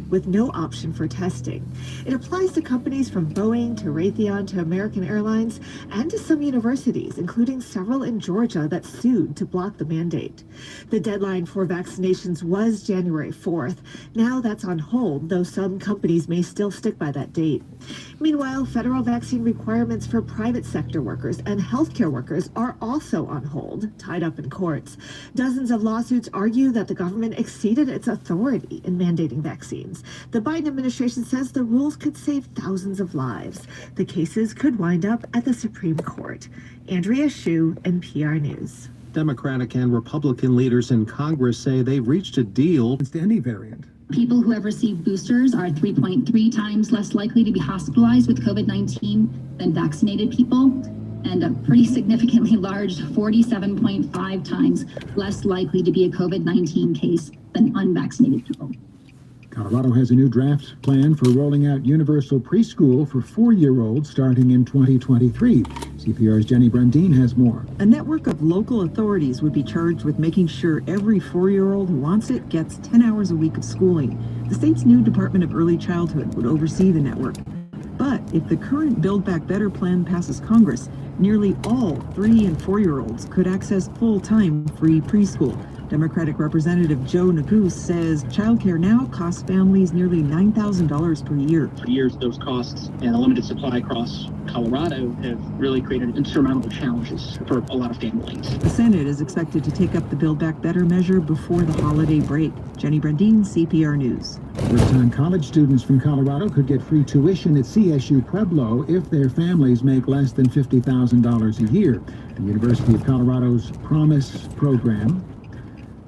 with no option for testing. It applies to companies from Boeing to Raytheon to American Airlines and to some universities, including several in Georgia that sued to block the mandate. The deadline for vaccinations was January 4th. Now that's on hold, though some companies may still stick by that date. Meanwhile, federal vaccine requirements for private sector workers and healthcare workers are also on hold, tied up in courts. Dozens of lawsuits argue that the government exceeded its authority in mandating vaccines. The Biden administration says the rules could save thousands of lives. The cases could wind up at the Supreme Court. Andrea Hsu, NPR News. Democratic and Republican leaders in Congress say they've reached a deal against any variant. People who have received boosters are 3.3 times less likely to be hospitalized with COVID-19 than vaccinated people, and a pretty significantly large 47.5 times less likely to be a COVID-19 case than unvaccinated people. Colorado has a new draft plan for rolling out universal preschool for 4-year-olds starting in 2023. CPR's Jenny Brandine has more. A network of local authorities would be charged with making sure every 4-year-old who wants it gets 10 hours a week of schooling. The state's new Department of Early Childhood would oversee the network. But if the current Build Back Better plan passes Congress, nearly all 3 and 4-year-olds could access full-time free preschool. Democratic Representative Joe Neguse says childcare now costs families nearly $9,000 per year. For years, those costs and a limited supply across Colorado have really created insurmountable challenges for a lot of families. The Senate is expected to take up the Build Back Better measure before the holiday break. Jenny Brandine, CPR News. First-time college students from Colorado could get free tuition at CSU Pueblo if their families make less than $50,000 a year. The University of Colorado's Promise program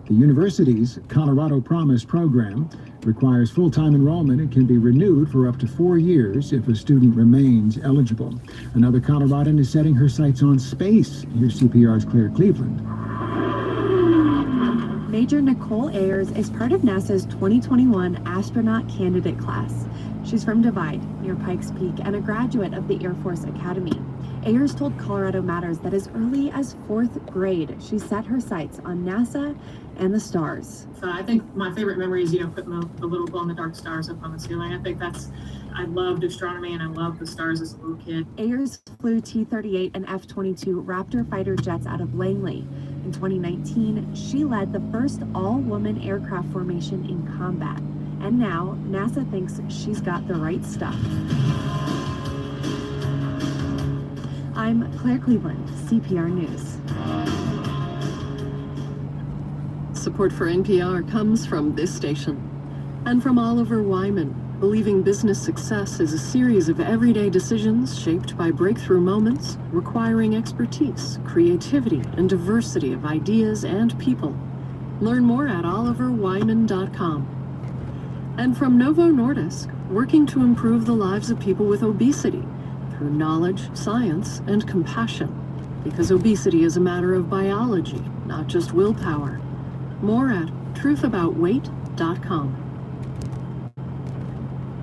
The university's Colorado Promise program requires full-time enrollment and can be renewed for up to 4 years if a student remains eligible. Another Coloradan is setting her sights on space. Here's CPR's Claire Cleveland. Major Nicole Ayers is part of NASA's 2021 astronaut candidate class. She's from Divide, near Pikes Peak, and a graduate of the Air Force Academy. Ayers told Colorado Matters that as early as 4th grade, she set her sights on NASA and the stars. So I think my favorite memory is, putting the little glow-in-the-dark stars up on the ceiling. I loved astronomy and I loved the stars as a little kid. Ayers flew T-38 and F-22 Raptor fighter jets out of Langley. In 2019, she led the first all-woman aircraft formation in combat. And now, NASA thinks she's got the right stuff. I'm Claire Cleveland, CPR News. Support for NPR comes from this station and from Oliver Wyman, believing business success is a series of everyday decisions shaped by breakthrough moments requiring expertise, creativity, and diversity of ideas and people. Learn more at oliverwyman.com. And from Novo Nordisk, working to improve the lives of people with obesity through knowledge, science, and compassion. Because obesity is a matter of biology, not just willpower. More at truthaboutweight.com.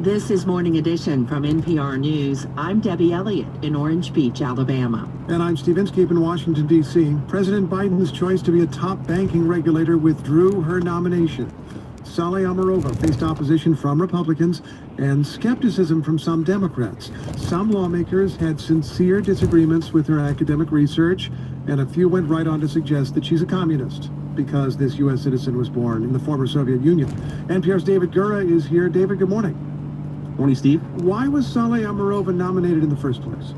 This is Morning Edition from NPR News. I'm Debbie Elliott in Orange Beach, Alabama. And I'm Steve Inskeep in Washington, D.C. President Biden's choice to be a top banking regulator withdrew her nomination. Saleh Amarova faced opposition from Republicans and skepticism from some Democrats. Some lawmakers had sincere disagreements with her academic research, and a few went right on to suggest that she's a communist because this U.S. citizen was born in the former Soviet Union. NPR's David Gura is here. David, good morning. Morning, Steve. Why was Saleh Amarova nominated in the first place?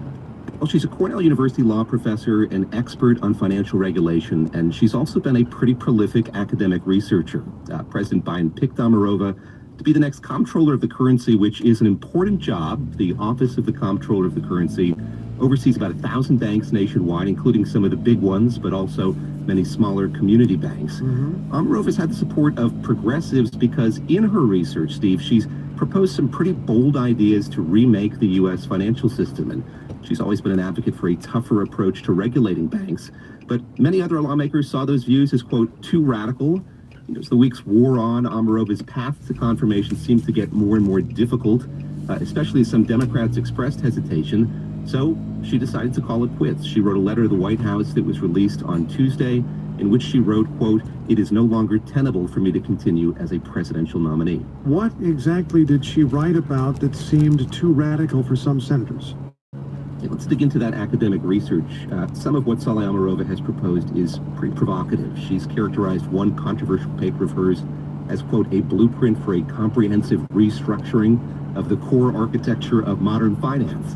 Well, she's a Cornell University law professor and expert on financial regulation, and she's also been a pretty prolific academic researcher. President Biden picked Amarova to be the next comptroller of the currency, which is an important job. The Office of the Comptroller of the Currency oversees about 1,000 banks nationwide, including some of the big ones, but also many smaller community banks. Amarova's had the support of progressives because in her research, Steve, she's proposed some pretty bold ideas to remake the U.S. financial system, and she's always been an advocate for a tougher approach to regulating banks. But many other lawmakers saw those views as, quote, too radical. As the weeks wore on, Amarova's path to confirmation seemed to get more and more difficult, especially as some Democrats expressed hesitation. So she decided to call it quits. She wrote a letter to the White House that was released on Tuesday, in which she wrote, quote, "It is no longer tenable for me to continue as a presidential nominee." What exactly did she write about that seemed too radical for some senators? Yeah, let's dig into that academic research. Some of what Saleh Amarova has proposed is pretty provocative. She's characterized one controversial paper of hers as, quote, "a blueprint for a comprehensive restructuring of the core architecture of modern finance."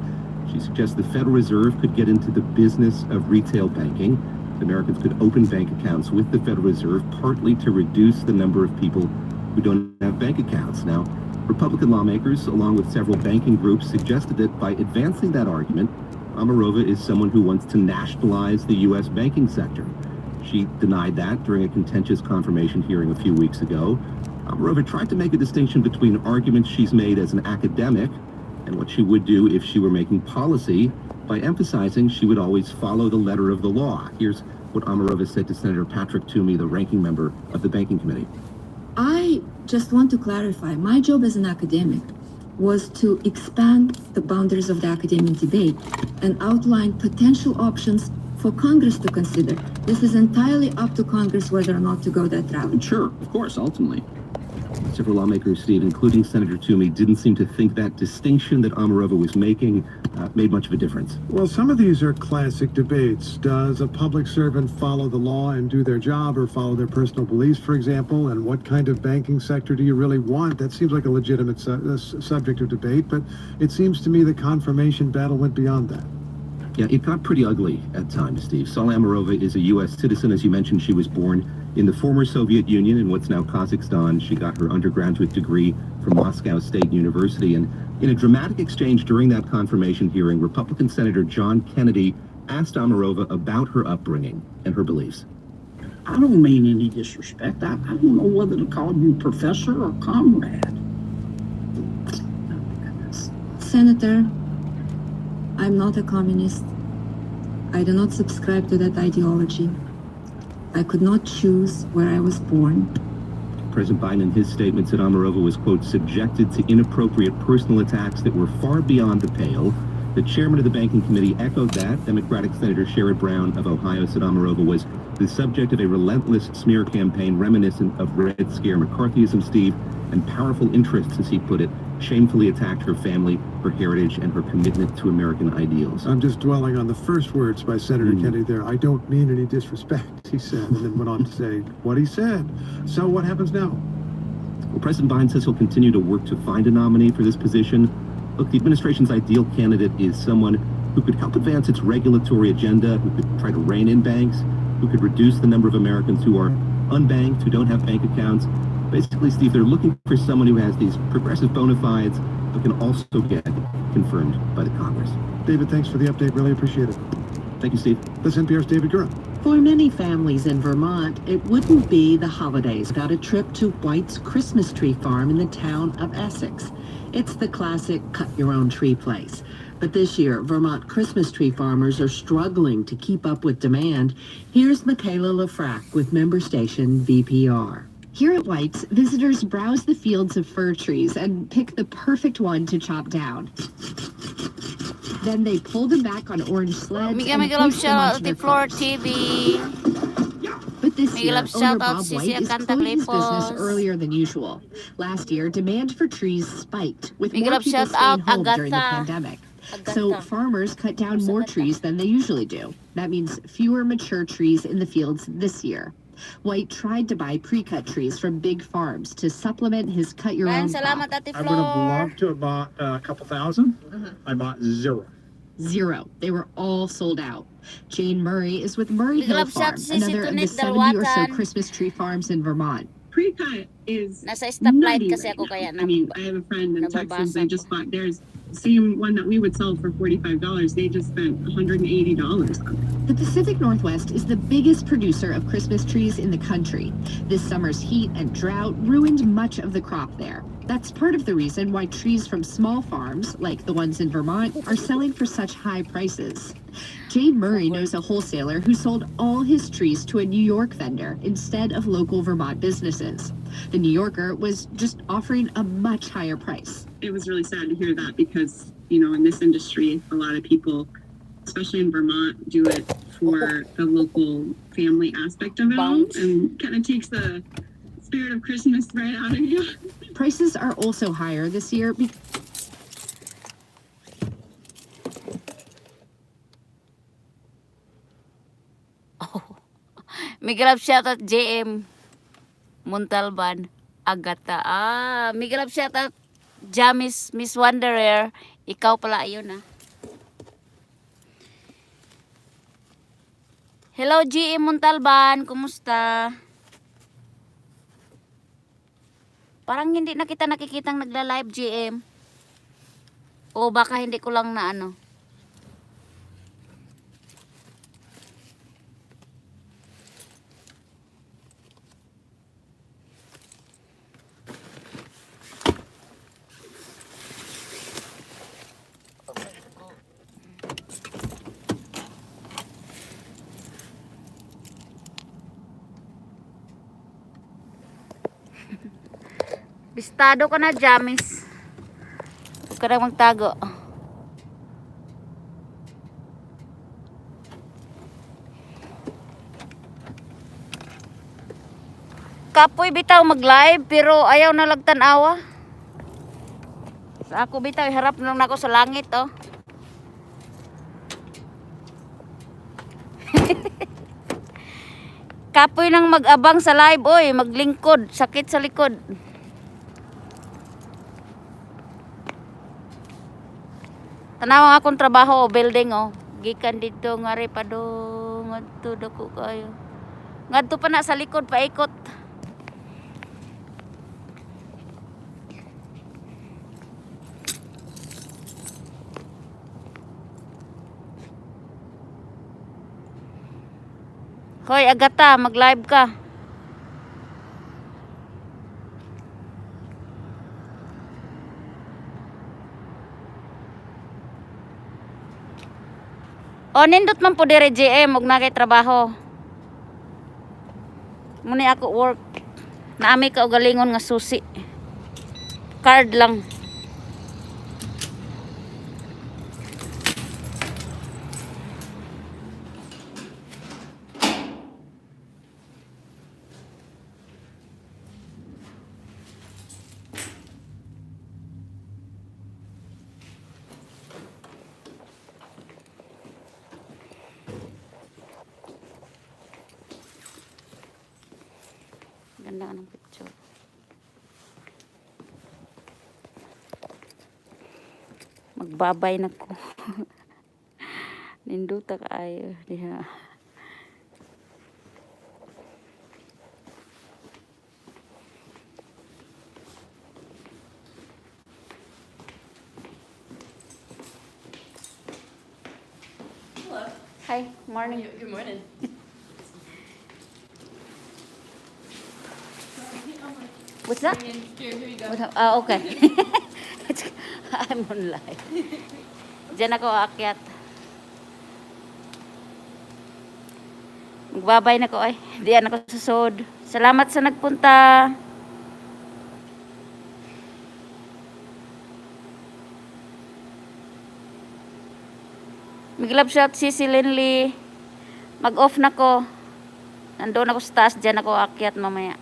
She suggests the Federal Reserve could get into the business of retail banking. Americans could open bank accounts with the Federal Reserve, partly to reduce the number of people who don't have bank accounts. Now, Republican lawmakers, along with several banking groups, suggested that by advancing that argument, Amarova is someone who wants to nationalize the U.S. banking sector. She denied that during a contentious confirmation hearing a few weeks ago. Amarova tried to make a distinction between arguments she's made as an academic and what she would do if she were making policy, by emphasizing she would always follow the letter of the law. Here's what Amarova said to Senator Patrick Toomey, the ranking member of the Banking Committee. I just want to clarify, my job as an academic was to expand the boundaries of the academic debate and outline potential options for Congress to consider. This is entirely up to Congress whether or not to go that route. Sure, of course, ultimately. Several lawmakers, Steve, including Senator Toomey, didn't seem to think that distinction that Amarova was making made much of a difference. Well, some of these are classic debates. Does a public servant follow the law and do their job, or follow their personal beliefs, for example? And what kind of banking sector do you really want? That seems like a legitimate subject of debate, but it seems to me the confirmation battle went beyond that. Yeah, it got pretty ugly at times, Steve. Saleh Amarova is a U.S. citizen. As you mentioned, she was born in the former Soviet Union in what's now Kazakhstan. She got her undergraduate degree from Moscow State University. And in a dramatic exchange during that confirmation hearing, Republican Senator John Kennedy asked Amarova about her upbringing and her beliefs. I don't mean any disrespect. I don't know whether to call you professor or comrade. Senator, I'm not a communist. I do not subscribe to that ideology. I could not choose where I was born. President Biden, in his statement, said Amarova was, quote, subjected to inappropriate personal attacks that were far beyond the pale. The chairman of the Banking Committee echoed that. Democratic Senator Sherrod Brown of Ohio said Amarova was the subject of a relentless smear campaign reminiscent of Red Scare McCarthyism, Steve, and powerful interests, as he put it, shamefully attacked her family, her heritage, and her commitment to American ideals. I'm just dwelling on the first words by Senator Kennedy there. I don't mean any disrespect, he said, and then went on to say what he said. So what happens now? Well, President Biden says he'll continue to work to find a nominee for this position. Look, the administration's ideal candidate is someone who could help advance its regulatory agenda, who could try to rein in banks, who could reduce the number of Americans who are unbanked, who don't have bank accounts. Basically, Steve, they're looking for someone who has these progressive bona fides, but can also get confirmed by the Congress. David, thanks for the update. Really appreciate it. Thank you, Steve. This is NPR's David Gura. For many families in Vermont, it wouldn't be the holidays without a trip to White's Christmas tree farm in the town of Essex. It's the classic cut-your-own-tree place. But this year, Vermont Christmas tree farmers are struggling to keep up with demand. Here's Michaela Lafrac with member station VPR. Here at White's, visitors browse the fields of fir trees and pick the perfect one to chop down. Then they pull them back on orange sleds and hoist them onto their cars. TV. But this year, owner Bob si White is Siya closing his Cantaclipos. business earlier than usual. Last year, demand for trees spiked, with Big more love people shout staying out, home during the Agatha. pandemic. So farmers cut down more trees than they usually do. That means fewer mature trees in the fields this year. White tried to buy pre-cut trees from big farms to supplement his cut-your-own crop. Salamat, Ate I would have Flor. loved to have bought a couple thousand. I bought zero. Zero. They were all sold out. Jane Murray is with Murray Big Hill love Farm, shout si another of the Situnik 70 or so Dalwatan. Christmas tree farms in Vermont. Pre-cut is Nasa stoplight nutty kasi right ako now. kaya I mean, I have a friend in nababasa Texas. They ko. just bought theirs. Same one that we would sell for $45. They just spent $180 on it. The Pacific Northwest is the biggest producer of Christmas trees in the country. This summer's heat and drought ruined much of the crop there. That's part of the reason why trees from small farms, like the ones in Vermont, are selling for such high prices. Jade Murray knows a wholesaler who sold all his trees to a New York vendor instead of local Vermont businesses. The New Yorker was just offering a much higher price. It was really sad to hear that because, you know, in this industry, a lot of people, especially in Vermont, do it for the local family aspect of it all, and kind of takes the spirit of Christmas right out of you. Prices are also higher this year. Miguel shoutout JM Montalban Agata. Miguel shoutout Jamis Miss Wanderer. Ikaw pala ayun Hello JM Montalban, kumusta? Parang hindi na kita nakikitang nagla-live JM. O baka hindi ko lang na ano. Bistado ka na, Jamis. Huwag ka na magtago. Kapoy bitaw mag-live pero ayaw na lagtanawa. Sa ako bitaw, harap lang ako sa langit, oh. Kapoy nang mag-abang sa live, oy, maglingkod, sakit sa likod. Tanaw akong trabaho o building gikan dito ngari pa do ngadto dako kayo. Ngadto pa na sa likod paikot. Hoy Agata, mag-live ka. O nindot man po dire JM ug na kay trabaho. Muni ako work. Naami ka og galingon nga susi. Card lang. Ganda ka ng picture. Magbabay na ko. Ninduta ka ayo diha. Hello. Hi, morning. Good morning. What's that? Here you go. Okay. I'm on live. Diyan ako aakyat. Magbabay na ko ay. Diyan ako susod. Salamat sa nagpunta. Mag-love shot si Linley. Mag-off na ko. Nandun ako sa taas. Diyan ako aakyat mamaya.